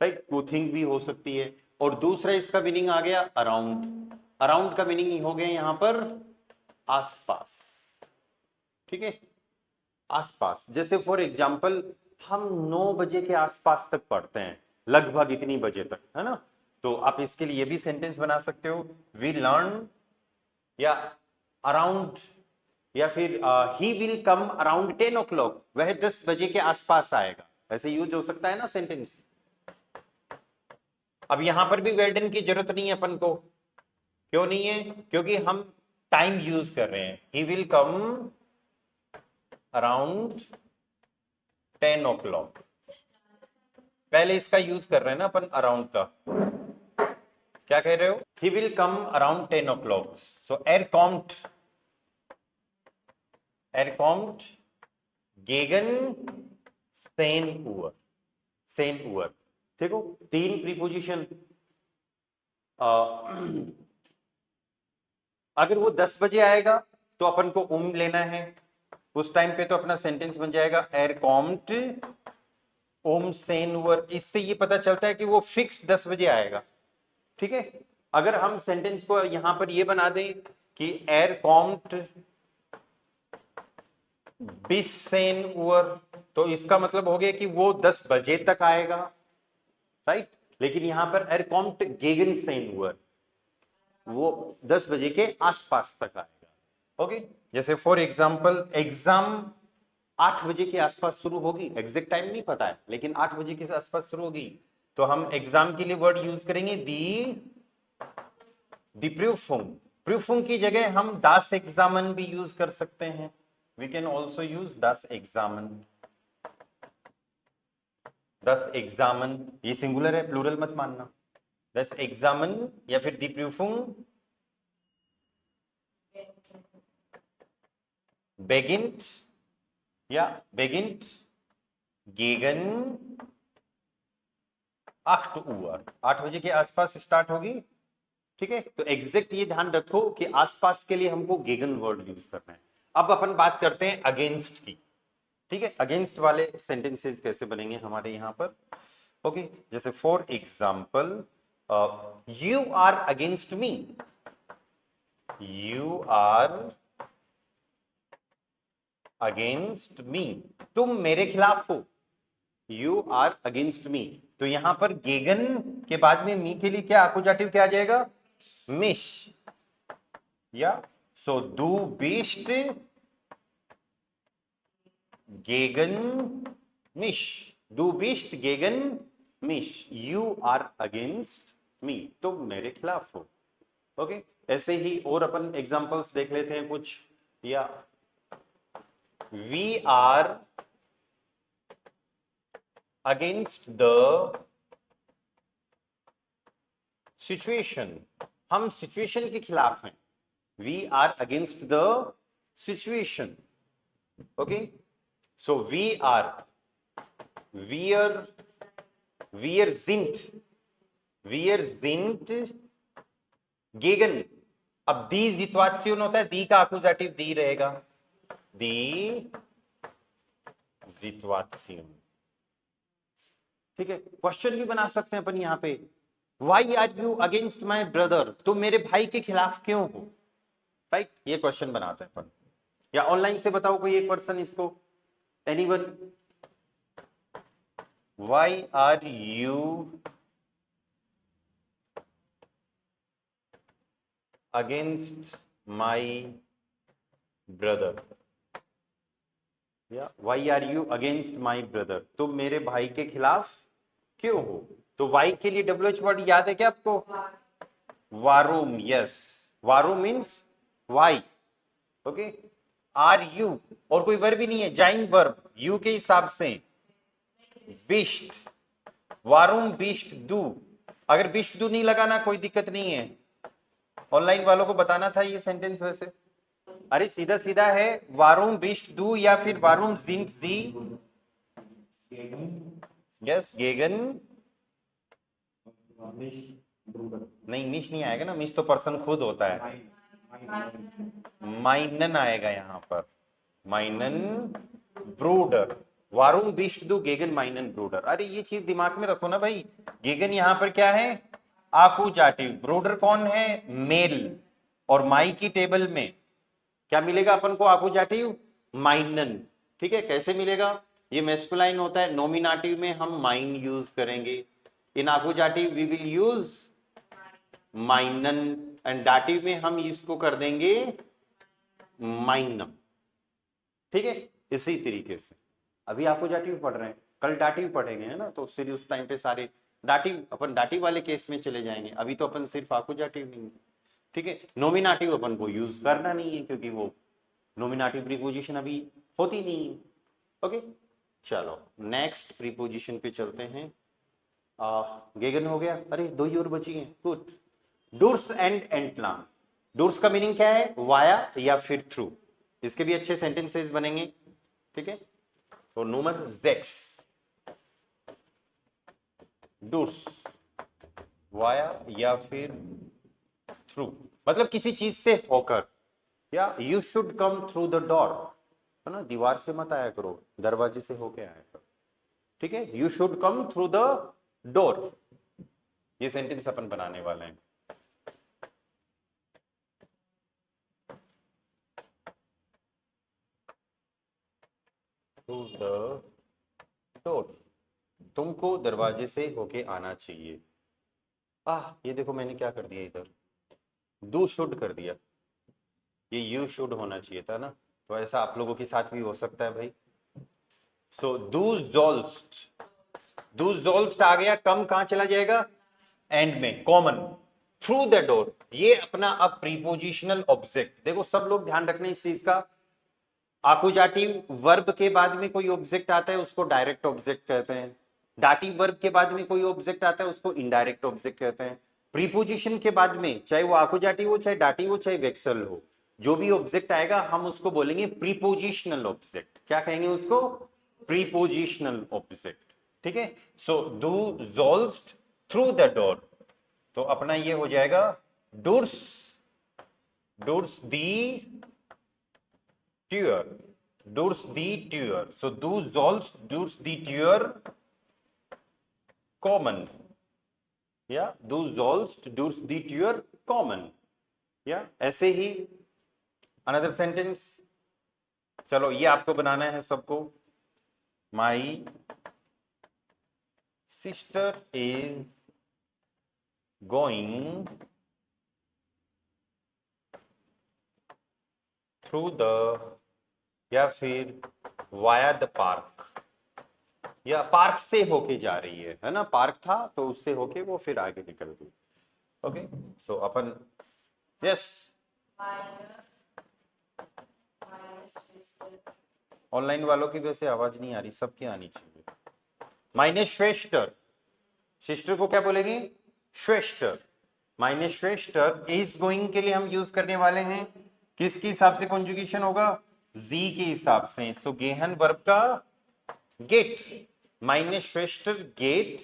राइट, वो थिंग भी हो सकती है। और दूसरा इसका मीनिंग आ गया अराउंड, अराउंड का मीनिंग हो गया यहां पर आसपास, ठीक है, आसपास। जैसे फॉर एग्जाम्पल हम 9 बजे के आसपास तक पढ़ते हैं, लगभग इतनी बजे तक, है ना। तो आप इसके लिए भी सेंटेंस बना सकते हो, वी लर्न, या अराउंड, या फिर he will come around 10 o'clock, वह 10 बजे के आसपास आएगा, ऐसे यूज हो सकता है ना सेंटेंस। अब यहां पर भी वेल्डन की जरूरत नहीं है अपन को, क्यों नहीं है, क्योंकि हम टाइम यूज कर रहे हैं, he will come around 10 o'clock, पहले इसका यूज कर रहे हैं ना अपन अराउंड का। क्या कह रहे हो, he will come around 10 o'clock, so er kommt gegen 10 Uhr, 10 Uhr। देखो 3 प्रीपोजिशन, अगर वो 10 बजे आएगा तो अपन को लेना है, उस टाइम पे तो अपना सेंटेंस बन जाएगा er kommt 10 Uhr। इससे ये पता चलता है कि वो फिक्स 10 बजे आएगा, ठीक है। अगर हम सेंटेंस को यहां पर ये बना दें कि er kommt bis 10 Uhr, तो इसका मतलब हो गया कि वो 10 बजे तक आएगा, राइट। लेकिन यहां पर er kommt gegen 10 Uhr, वो 10 बजे के आसपास तक आएगा, ओके। जैसे फॉर एग्जांपल एग्जाम 8 बजे के आसपास शुरू होगी, एग्जैक्ट टाइम नहीं पता है, लेकिन 8 बजे के आसपास शुरू होगी, तो हम एग्जाम के लिए वर्ड यूज करेंगे दी प्रूफुंग की जगह हम das Examen भी यूज कर सकते हैं, we can also use das Examen। das Examen ये सिंगुलर है, प्लूरल मत मानना, das Examen या फिर दी प्रूफुंग beginnt या beginnt gegen 8 Uhr, 8 बजे के आसपास स्टार्ट होगी, ठीक है। तो एग्जैक्ट ये ध्यान रखो कि आसपास के लिए हमको गेगन वर्ड यूज करना है। अब अपन बात करते हैं अगेंस्ट की, ठीक है। अगेंस्ट वाले सेंटेंसेस कैसे बनेंगे हमारे यहां पर, ओके। जैसे for example you are against me, you are against me, तुम मेरे खिलाफ हो, यू आर अगेंस्ट मी। तो यहां पर गेगन के बाद में मी के लिए क्या अकुजाटिव क्या आ जाएगा, मिश, या सो दू बीस्ट गेगन मिश, दू बीस्ट गेगन मिश, यू आर अगेंस्ट मी, तुम मेरे खिलाफ हो, ओके। ऐसे ही और अपन एग्जांपल्स देख लेते हैं कुछ, या we are against the situation, हम सिचुएशन के खिलाफ हैं, we are against the situation, okay. So we are wir sind gegen, अब दी जित्वात्सियन होता है, दी का अकुजाटिव दी रहेगा, दी जित्वात्सियन, ठीक है। क्वेश्चन भी बना सकते हैं अपन यहां पे, why are you against my brother, तुम मेरे भाई के खिलाफ क्यों हो, राइट। ये क्वेश्चन बनाते हैं अपन, या ऑनलाइन से बताओ कोई एक पर्सन इसको, anyone, why are you against my brother, या why are you against my brother, तुम मेरे भाई के खिलाफ क्यों हो। तो वाई के लिए WH वर्ड याद है क्या आपको, वारूम, यस, वारूम means why, okay. Are you, और कोई वर्ब भी नहीं है, जाइंग वर्ब, यू के हिसाब से बिस्ट, वारूम बिस्ट दू, अगर बिस्ट दू नहीं लगाना कोई दिक्कत नहीं है, ऑनलाइन वालों को बताना था ये सेंटेंस वैसे, अरे सीधा सीधा है, वारूम बिस्ट दू या फिर वारूम जिंट जी, यस, गेगन, नहीं मिश नहीं आएगा ना, मिश तो पर्सन खुद होता है, माइनन आएगा यहां पर, माइनन ब्रूडर, वारूम बिस्ट दू गेगन माइनन ब्रूडर। अरे ये चीज दिमाग में रखो ना भाई, गेगन यहां पर क्या है, आकुजाटिव, ब्रूडर कौन है, मेल, और माई की टेबल में क्या मिलेगा अपन को, आकुजाटिव माइनन, ठीक है। कैसे मिलेगा, ये मेस्कुलाइन होता है, नोमिनेटिव में हम माइन यूज करेंगे, इन आकुजाटिव वी विल यूज माइनन, एंड दाटिव में हम इसको कर देंगे माइनम, ठीक है। इसी तरीके से अभी आकुजाटिव पढ़ रहे हैं, कल दाटिव पढ़ेंगे, है ना, तो फिर उस टाइम पे सारे दाटिव, अपन दाटिव वाले केस में चले जाएंगे, अभी तो अपन सिर्फ आकुजाटिव नहीं, ठीक है। नोमिनेटिव अपन को यूज करना नहीं है क्योंकि वो नोमिनेटिव प्रीपोजिशन अभी होती नहीं है, ओके। चलो नेक्स्ट प्रीपोजिशन पे चलते हैं। गेगन हो गया, अरे दो ही और बची हैं, गुड। डूर्स एंड एंटलाम, डूर्स का मीनिंग क्या है, वाया या फिर थ्रू, इसके भी अच्छे सेंटेंसेस बनेंगे, ठीक है। तो नूमन जेक्स, डूर्स वाया या फिर थ्रू, मतलब किसी चीज से होकर, या you should come through the door, है ना, दीवार से मत आया करो, दरवाजे से होके आया करो, ठीक है। You should come through the door, ये सेंटेंस अपन बनाने वाले हैं। थ्रू द डोर, तुमको दरवाजे से होके आना चाहिए। ये देखो मैंने क्या कर दिया इधर, डू शुड कर दिया, ये यू शुड होना चाहिए था ना, तो ऐसा आप लोगों के साथ भी हो सकता है भाई। सो डू जोल्स्ट आ गया, कम कहां चला जाएगा, एंड में, कॉमन, थ्रू द डोर, ये अपना अब प्रीपोजिशनल ऑब्जेक्ट, देखो सब लोग ध्यान रखना इस चीज का, आकुजाटिव वर्ब के बाद में कोई ऑब्जेक्ट आता है उसको डायरेक्ट ऑब्जेक्ट कहते हैं, डाटिव वर्ब के बाद में कोई ऑब्जेक्ट आता है उसको इनडायरेक्ट ऑब्जेक्ट कहते हैं, प्रीपोजिशन के बाद में चाहे वो आकुजाटिव हो, चाहे डाटिव हो, चाहे वेक्सल हो, जो भी ऑब्जेक्ट आएगा हम उसको बोलेंगे प्रीपोजिशनल ऑब्जेक्ट, क्या कहेंगे उसको, प्रीपोजिशनल ऑब्जेक्ट, ठीक है। सो डू जोल्स्ट थ्रू द डोर, तो अपना ये हो जाएगा डूर्स, डूर्स दी ट्यूअर, डूर्स दी ट्यूअर, सो डू जोल्स्ट डूर्स दी ट्यूअर कॉमन, या डू जोल्स्ट डूर्स दी ट्यूअर कॉमन, या ऐसे ही अनदर सेंटेंस, चलो ये आपको बनाना है सबको, my sister is going through the, या फिर वाया द पार्क, या पार्क से होके जा रही है ना, पार्क था तो उससे होके वो फिर आगे निकल गई, ओके। सो अपन यस, ऑनलाइन वालों की वैसे आवाज नहीं आ रही, सबकी आनी चाहिए। माइने श्वेस्टर, सिस्टर को क्या बोलेंगे, श्वेस्टर, माइने श्वेस्टर इज गोइंग के लिए हम यूज करने वाले हैं, किसके हिसाब से कॉन्जुगेशन होगा, जी के हिसाब से, सो गेहन वर्ब का गेट, माइने श्वेस्टर गेट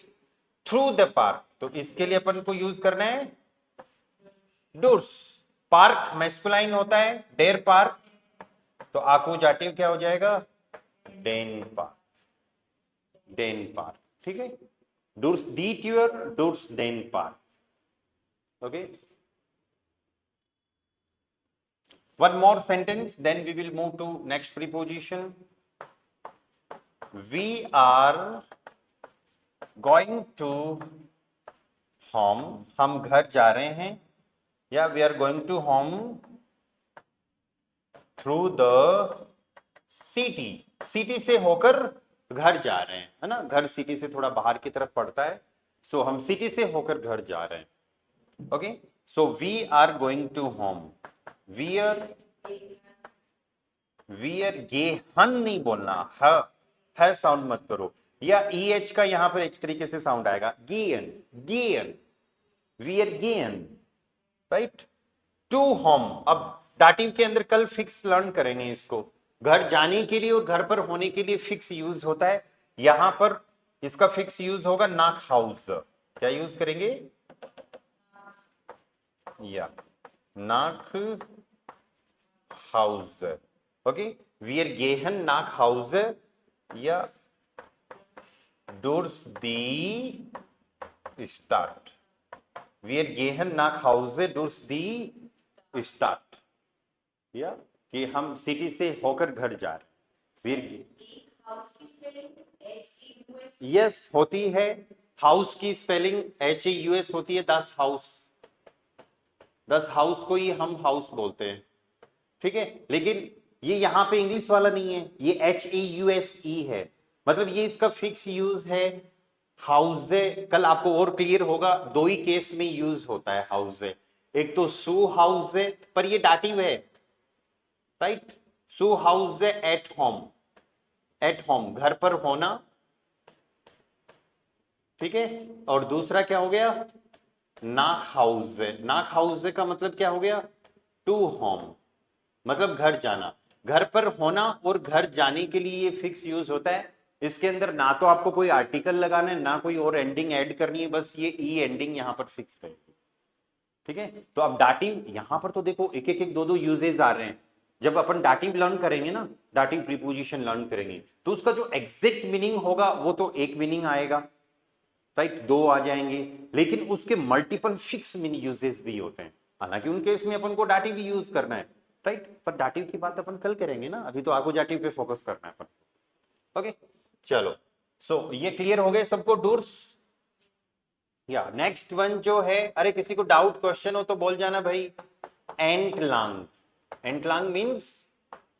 थ्रू द पार्क, तो इसके लिए अपन को यूज करना है डूर्स, पार्क मैस्कुलाइन होता है, डेर पार्क, तो आकुजाटिव क्या हो जाएगा, डेन पार्क, डेन पार्क, ठीक है। डूर्स दी ट्यूअर, डूर्स डेन पार्क, okay. One more sentence, then we will move to next preposition. We are going to home, हम घर जा रहे हैं, या we are going to home through the city, city से होकर घर जा रहे हैं, है ना, घर सिटी से थोड़ा बाहर की तरफ पड़ता है, सो हम सिटी से होकर घर जा रहे हैं, okay. So we are going to home, वियर, वियर, गेहन नहीं बोलना, है साउंड मत करो, या ई एच का यहां पर एक तरीके से साउंड आएगा, गेन, गेन, वियर गेन, राइट, टू होम। अब डाटिव के अंदर कल फिक्स लर्न करेंगे इसको, घर जाने के लिए और घर पर होने के लिए फिक्स यूज होता है, यहां पर इसका फिक्स यूज होगा नाक हाउस, क्या यूज करेंगे, या नाक house, okay, wir gehen nach Hause, या durch die Stadt, wir gehen nach Hause durch die Stadt, या कि हम सिटी से होकर घर जा रहे वीर हाउस की स्पेलिंग HEUS यस होती है। हाउस की स्पेलिंग HEUS होती है। 10 हाउस, 10 हाउस को ही हम हाउस बोलते हैं, ठीक है। लेकिन ये यहाँ पे इंग्लिश वाला नहीं है, ये HEUSE है, मतलब ये इसका फिक्स यूज है। हाउसे कल आपको और क्लियर होगा, दो ही केस में यूज होता है हाउसे। एक तो सू हाउसे, पर ये डाटिव है, राइट। सू हाउसे एट होम, एट होम घर पर होना, ठीक है। और दूसरा क्या हो गया, नाक हाउसे। नाक हाउसे का मतलब क्या हो गया, टू होम, मतलब घर जाना, घर पर होना और घर जाने के लिए ये फिक्स यूज होता है। इसके अंदर ना तो आपको कोई आर्टिकल लगाना है, ना कोई और एंडिंग ऐड करनी है, बस ये ई एंडिंग यहां पर फिक्स रहेगी, ठीक है। तो अब डाटिव यहां पर तो देखो एक एक एक दो दो यूजेस आ रहे हैं। जब अपन डाटिव लर्न करेंगे ना, डाटिव प्रीपोजिशन लर्न करेंगे, तो उसका जो एग्जैक्ट मीनिंग होगा वो तो एक मीनिंग आएगा, राइट, दो आ जाएंगे, लेकिन उसके मल्टीपल फिक्स मीनिंग यूजेस भी होते हैं। हालांकि उन केस में अपन को डाटिव भी यूज करना है, राइट, पर डाटिव की बात अपन कल करेंगे ना, अभी तो आकुजाटिव पे फोकस करना है अपन। ओके चलो, सो ये क्लियर हो गए सबको डूर्स। या नेक्स्ट वन जो है, अरे किसी को डाउट क्वेश्चन हो तो बोल जाना भाई। एंटलांग, एंटलांग मीन्स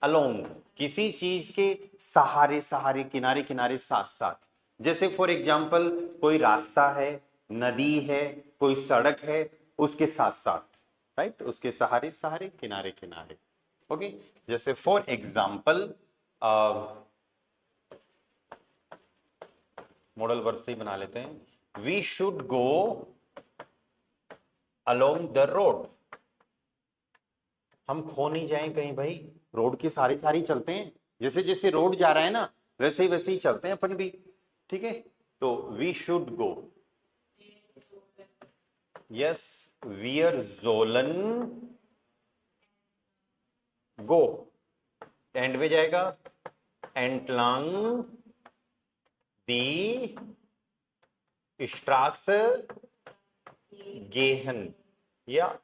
अलोंग, किसी चीज के सहारे सहारे, किनारे किनारे, साथ साथ। जैसे फॉर एग्जाम्पल कोई रास्ता है, नदी है, कोई सड़क है, उसके साथ साथ, राइट, उसके सहारे सहारे, किनारे किनारे। ओके, जैसे फॉर एग्जाम्पल मॉडल वर्ब से ही बना लेते हैं, we should go along the road. हम खो नहीं जाएं कहीं भाई, रोड के सारे सारे चलते हैं, जैसे जैसे रोड जा रहा है ना वैसे ही चलते हैं अपन भी, ठीक है। तो वी शुड गो, यस, वियर जोलन गो, एंड में जाएगा एंटलांग दी स्ट्रास गेहन, या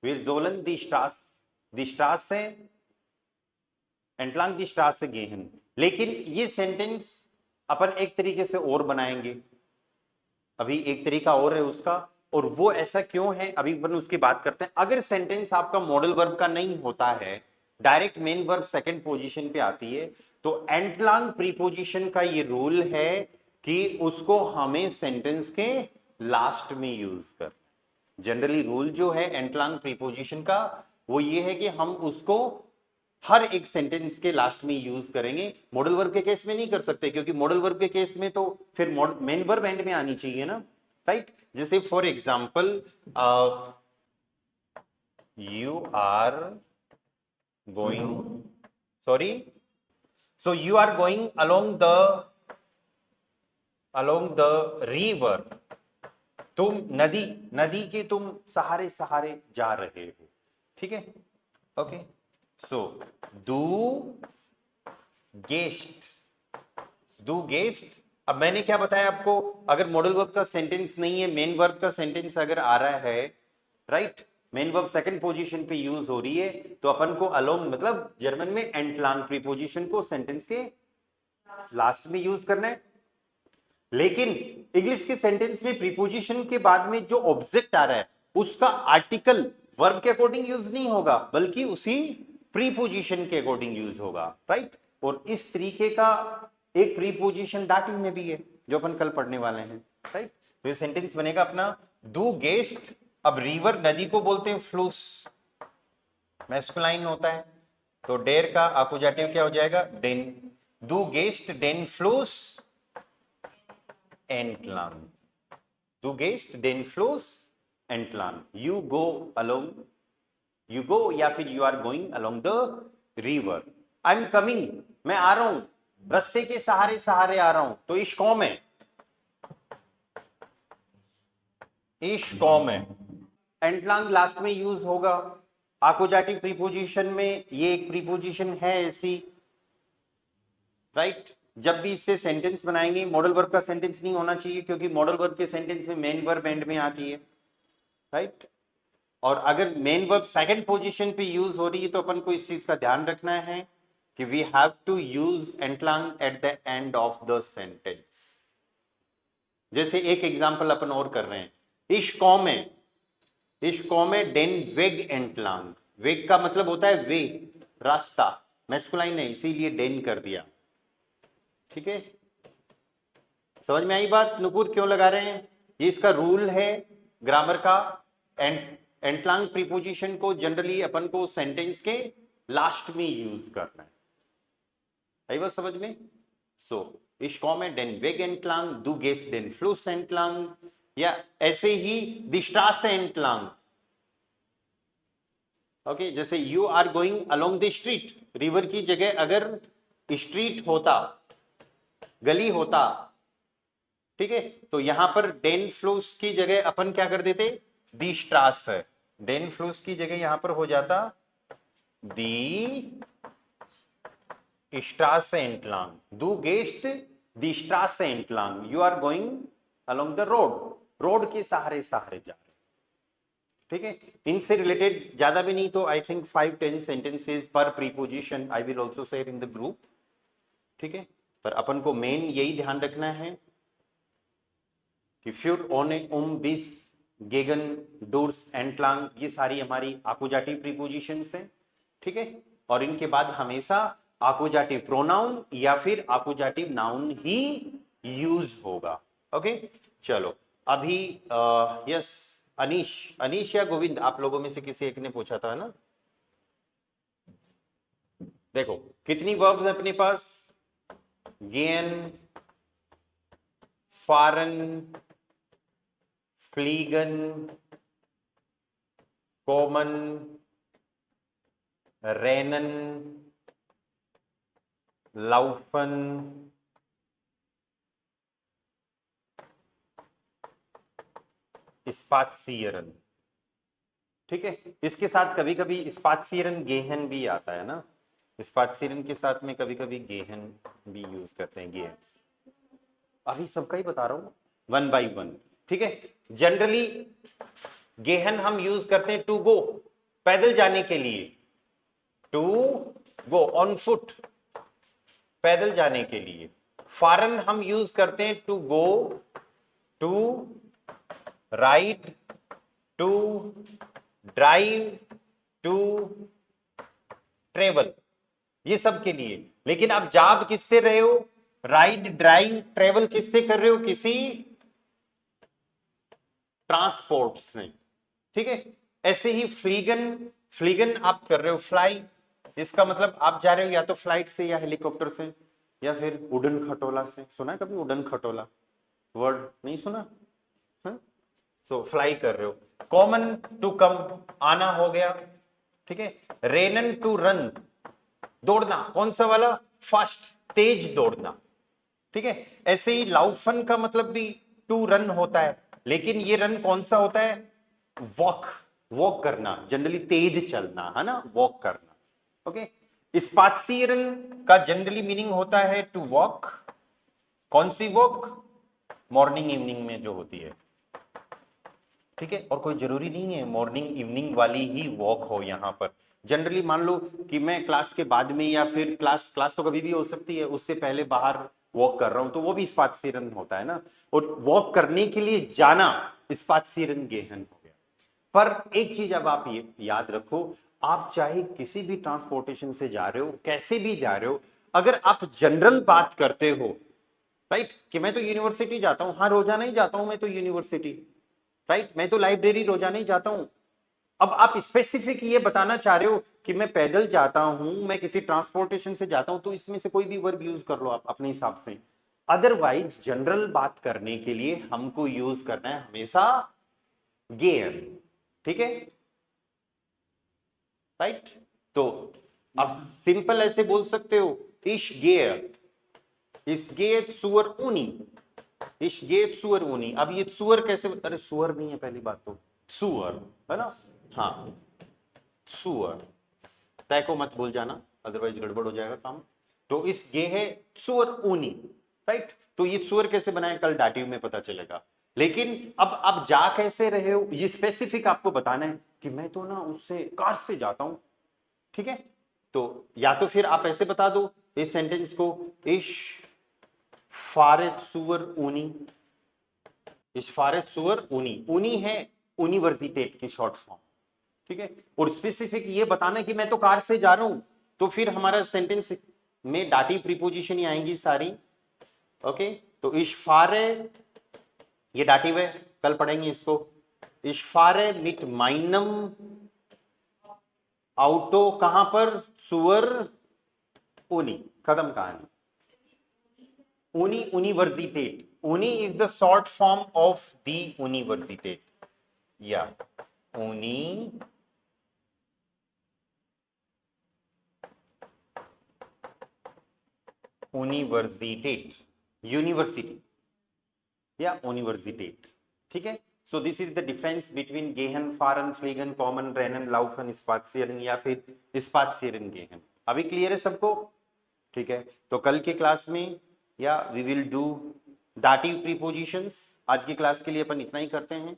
wir sollen die Straße entlang die Straße gehen। लेकिन ये सेंटेंस अपन एक तरीके से और बनाएंगे, अभी एक तरीका और है उसका, और वो ऐसा क्यों है अभी अपन उसकी बात करते हैं। अगर सेंटेंस आपका मॉडल वर्ब का नहीं होता है, direct main verb second position पे आती है, तो एंटलांग प्रीपोजिशन का ये रूल है कि उसको हमें सेंटेंस के लास्ट में यूज कर। जनरली रूल जो है एंटलांग प्रीपोजिशन का वो ये है कि हम उसको हर एक सेंटेंस के लास्ट में यूज करेंगे। मॉडल वर्ब के केस में नहीं कर सकते, क्योंकि मॉडल वर्ब के केस में तो फिर मेन वर्ब एंड में आनी चाहिए ना, राइट। जैसे for example you are going, sorry, so you are going along the river, तुम नदी, नदी के तुम सहारे सहारे जा रहे हो, ठीक है। Okay, so do guest, do guest. अब मैंने क्या बताया आपको, अगर मॉडल वर्ब का सेंटेंस नहीं है, मेन वर्ब का सेंटेंस अगर आ रहा है, right, main verb second position पे यूज हो रही है, तो अपन को अलोंग मतलब जर्मन में एंटलांग प्रीपोजिशन को सेंटेंस के लास्ट में यूज करना है। लेकिन इंग्लिश के सेंटेंस में प्रीपोजिशन के बाद में जो ऑब्जेक्ट आ रहा है उसका आर्टिकल वर्ब के अकॉर्डिंग यूज नहीं होगा, बल्कि उसी प्रीपोजिशन के अकॉर्डिंग यूज होगा, राइट। और इस तरीके का एक प्रीपोजिशन डाटिव में भी है जो अपन कल पढ़ने वाले हैं, राइट। तो ये सेंटेंस बनेगा अपना डू गेस्ट। अब रिवर नदी को बोलते हैं फ्लूस, मैस्कुलाइन होता है, तो डेर का अपोजिटिव क्या हो जाएगा, डेन। डू गेस्ट डेन फ्लूस entlang, du gehst den Fluss entlang, you go along, you go या फिर you are going along the river, I'm coming, मैं आ रहा हूं, रास्ते के सहारे सहारे आ रहा हूं, तो इश कौम है, इश कौम है। एंटलांग लास्ट में यूज होगा, आकोजाटिव प्रीपोजिशन में ये एक प्रीपोजिशन है ऐसी, राइट। जब भी इससे सेंटेंस बनाएंगे, मॉडल वर्ब का सेंटेंस नहीं होना चाहिए, क्योंकि मॉडल वर्ब के सेंटेंस में मेन वर्ब एंड में आती है, राइट। और अगर मेन वर्ब सेकंड पोजीशन पे यूज हो रही है तो अपन को इस चीज का ध्यान रखना है कि वी हैव टू यूज एंटलांग at the end of the sentence. जैसे एक एग्जांपल अपन और कर रहे हैं, इश कॉमे डेन वेग एंटलांग। वेग का मतलब होता है वे, रास्ता, मैस्कुलाइन है इसीलिए डेन कर दिया। ठीक है, समझ में आई बात? नुपुर क्यों लगा रहे हैं? ये इसका रूल है ग्रामर का। एंटलांग प्रीपोजिशन को जनरली अपन को सेंटेंस के लास्ट में यूज करना है। आई बात समझ में? सो ich komme den Weg entlang, du gehst den Fluss entlang, या ऐसे ही die Straße entlang। ओके, जैसे you are going along the street, river की जगह अगर स्ट्रीट होता, गली होता, ठीक है, तो यहां पर den Fluss की जगह अपन क्या कर देते? die Straße। den Fluss की जगह यहां पर हो जाता die Straße entlang, du gehst die Straße entlang, you are going along the road, road के सहारे सहारे जा रहे। ठीक है, इनसे रिलेटेड ज्यादा भी नहीं तो आई थिंक 5-10 सेंटेंसेस पर preposition I will also share in the group. ठीक है, पर अपन को मेन यही ध्यान रखना है कि फ्यूर ओने बिस गेगन डोर्स एंटलांग, ये सारी हमारी आकुजाटिव प्रीपोजिशंस हैं। ठीक है, और इनके बाद हमेशा आकुजाटिव प्रोनाउन या फिर आकुजाटिव नाउन ही यूज होगा। ओके, चलो अभी यस अनीश या गोविंद, आप लोगों में से किसी एक ने पूछा था ना। देखो कितनी वर्ब्स है अपने पास? गेन, फारन, फ्लीगन, कॉमन, रेनन, लाउफन, स्पात्सियरन। ठीक है, इसके साथ कभी कभी स्पात्सियरन गेहन भी आता है ना, स्पात्सियरन के साथ में कभी कभी गेहन भी यूज करते हैं। गेहन अभी सबका ही बता रहा हूं वन बाय वन। ठीक है, जनरली गेहन हम यूज करते हैं टू गो, पैदल जाने के लिए, टू गो ऑन फुट, पैदल जाने के लिए। फॉरन हम यूज करते हैं to go, to ride, to drive, to travel, ये सब के लिए। लेकिन आप जॉब किससे रहे हो? राइड, ड्राइव, ट्रेवल किससे कर रहे हो? किसी ट्रांसपोर्ट से। ठीक है, ऐसे ही फ्लीगन, फ्लीगन आप कर रहे हो फ्लाई, इसका मतलब आप जा रहे हो या तो फ्लाइट से या हेलीकॉप्टर से या फिर उड़न खटोला से। सुना है कभी उड़न खटोला? वर्ड नहीं सुना? सो फ्लाई कर रहे हो। कॉमन टू कम, आना हो गया। ठीक है, रेनन टू रन, दौड़ना, कौन सा वाला? फास्ट, तेज दौड़ना। ठीक है, ऐसे ही लाउफन का मतलब भी टू रन होता है, लेकिन ये रन कौन सा होता है? वॉक, वॉक करना, जनरली तेज चलना है ना, वॉक करना। ओके, स्पात्सियरन का जनरली मीनिंग होता है टू वॉक। कौन सी वॉक? मॉर्निंग इवनिंग में जो होती है। ठीक है, और कोई जरूरी नहीं है मॉर्निंग इवनिंग वाली ही वॉक हो। यहां पर जनरली मान लो कि मैं क्लास के बाद में या फिर क्लास तो कभी भी हो सकती है, उससे पहले बाहर वॉक कर रहा हूं तो वो भी स्पात्सियरन होता है ना। और वॉक करने के लिए जाना स्पात्सियरन गेहन हो गया। पर एक चीज अब आप ये याद रखो, आप चाहे किसी भी ट्रांसपोर्टेशन से जा रहे हो, कैसे भी जा रहे हो, अगर आप जनरल बात करते हो, राइट, कि मैं तो यूनिवर्सिटी जाता हूं, हाँ रोजाना ही जाता हूं मैं तो यूनिवर्सिटी, राइट, मैं तो लाइब्रेरी रोजाना ही जाता हूं। अब आप स्पेसिफिक ये बताना चाह रहे हो कि मैं पैदल जाता हूं, मैं किसी ट्रांसपोर्टेशन से जाता हूं, तो इसमें से कोई भी वर्ब यूज कर लो आप अपने हिसाब से। अदरवाइज जनरल बात करने के लिए हमको यूज करना है हमेशा गेन। ठीक है, राइट, तो आप सिंपल ऐसे बोल सकते हो, इश गेट सुअर ऊनी, इश गेट सुअर ऊनी। अब ये सुअर कैसे? अरे सुअर नहीं है पहली बात तो, सुअर है ना, हाँ सुअर, तय को मत भूल जाना अदरवाइज गड़बड़ हो जाएगा काम। तो इस गे है सुअर ऊनी, राइट, तो ये सुअर कैसे बनाए कल डाटिव में पता चलेगा। लेकिन अब आप जा कैसे रहे हो ये स्पेसिफिक आपको बताना है कि मैं तो ना उससे कार से जाता हूं, ठीक है। तो या तो फिर आप ऐसे बता दो इस सेंटेंस को, इश फारेत सुअर ऊनी, इश फारेत सुअर ऊनी, ऊनी है यूनिवर्सिटेट की शॉर्ट फॉर्म, ठीक है। और स्पेसिफिक ये बताना कि मैं तो कार से जा रहा हूं, तो फिर हमारा सेंटेंस में डाटिव प्रीपोजिशन ही आएंगी सारी, ओके। तो इश फारे, ये डाटिव है, कल पढ़ेंगे इसको। इश फारे मिट माइनम आउटो, कहां पर, सुअर ऊनी, खत्म कहानी। ऊनी यूनिवर्सिटेट, ऊनी is the short form of the यूनिवर्सिटेट, या ऊनी यूनिवर्सिटेट, यूनिवर्सिटी या यूनिवर्सिटेट, ठीक है। So this is the difference between गेहन, फारन, फ्लीगन, कॉमन, रेनन, लाउफन, स्पात्सियरन या फिर स्पात्सियरन गेहन। अभी क्लियर है सबको, ठीक है। तो कल के क्लास में या we will do dative prepositions. आज की क्लास के लिए अपन इतना ही करते हैं।